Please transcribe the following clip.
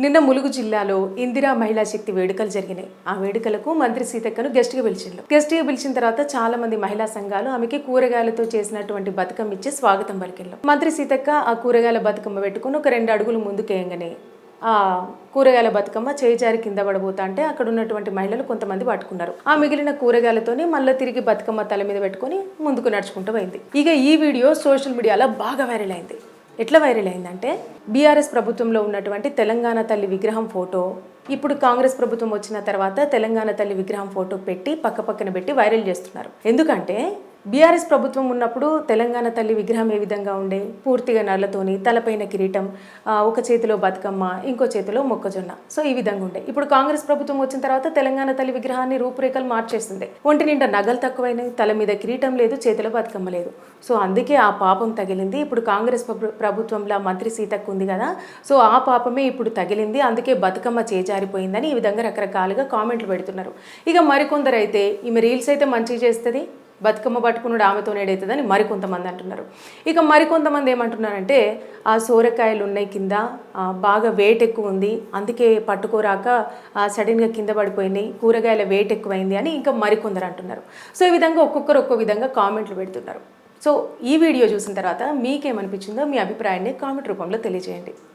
నిన్న ములుగు జిల్లాలో ఇందిరా మహిళా శక్తి వేడుకలు జరిగినాయి. ఆ వేడుకలకు మంత్రి సీతక్కను గెస్ట్గా పిలిచిన తర్వాత చాలా మంది మహిళా సంఘాలు ఆమెకి కూరగాయలతో చేసినటువంటి బతుకమ్మ ఇచ్చి స్వాగతం పలికిండ్రు. మంత్రి సీతక్క ఆ కూరగాయల బతుకమ్మ పెట్టుకుని ఒక 2 అడుగులు ముందుకేయంగానే ఆ కూరగాయల బతుకమ్మ చేజారి కింద పడబోతా అంటే అక్కడ ఉన్నటువంటి మహిళలు కొంతమంది పట్టుకున్నారు. ఆ మిగిలిన కూరగాయలతోని మళ్ళీ తిరిగి బతుకమ్మ తల మీద పెట్టుకుని ముందుకు నడుచుకుంటూ పోయింది. ఇక ఈ వీడియో సోషల్ మీడియాలో బాగా వైరల్ అయింది. ఎట్లా వైరల్ అయిందంటే బీఆర్ఎస్ ప్రభుత్వంలో ఉన్నటువంటి తెలంగాణ తల్లి విగ్రహం ఫోటో ఇప్పుడు కాంగ్రెస్ ప్రభుత్వం వచ్చిన తర్వాత తెలంగాణ తల్లి విగ్రహం ఫోటో పెట్టి పక్కన పెట్టి వైరల్ చేస్తున్నారు. ఎందుకంటే బీఆర్ఎస్ ప్రభుత్వం ఉన్నప్పుడు తెలంగాణ తల్లి విగ్రహం ఏ విధంగా ఉండే, పూర్తిగా నల్లతోని తలపైన కిరీటం, ఒక చేతిలో బతుకమ్మ, ఇంకో చేతిలో మొక్కజొన్న, సో ఈ విధంగా ఉండే. ఇప్పుడు కాంగ్రెస్ ప్రభుత్వం వచ్చిన తర్వాత తెలంగాణ తల్లి విగ్రహాన్ని రూపురేఖలు మార్చేస్తుంది. ఒంటి నిండా నగలు తక్కువైనాయి, తల మీద కిరీటం లేదు, చేతిలో బతుకమ్మ లేదు. సో అందుకే ఆ పాపం తగిలింది. ఇప్పుడు కాంగ్రెస్ ప్రభుత్వంలో మంత్రి సీతకు ఉంది కదా, సో ఆ పాపమే ఇప్పుడు తగిలింది, అందుకే బతుకమ్మ చేజారిపోయిందని ఈ విధంగా రకరకాలుగా కామెంట్లు పెడుతున్నారు. ఇక మరికొందరు అయితే ఈమె రీల్స్ అయితే మంచిగా చేస్తుంది, బతుకమ్మ పట్టుకున్నాడు ఆమెతో నేడవుతుందని మరికొంతమంది అంటున్నారు. ఇక మరికొంతమంది ఏమంటున్నారంటే ఆ సోరకాయలు ఉన్నాయి కింద, బాగా వెయిట్ ఎక్కువ ఉంది, అందుకే పట్టుకోరాక సడన్గా కింద పడిపోయినాయి, కూరగాయల వెయిట్ ఎక్కువైంది అని ఇంకా మరికొందరు అంటున్నారు. సో ఈ విధంగా ఒక్కొక్కరు ఒక్కో విధంగా కామెంట్లు పెడుతున్నారు. సో ఈ వీడియో చూసిన తర్వాత మీకేమనిపించిందో మీ అభిప్రాయాన్ని కామెంట్ రూపంలో తెలియజేయండి.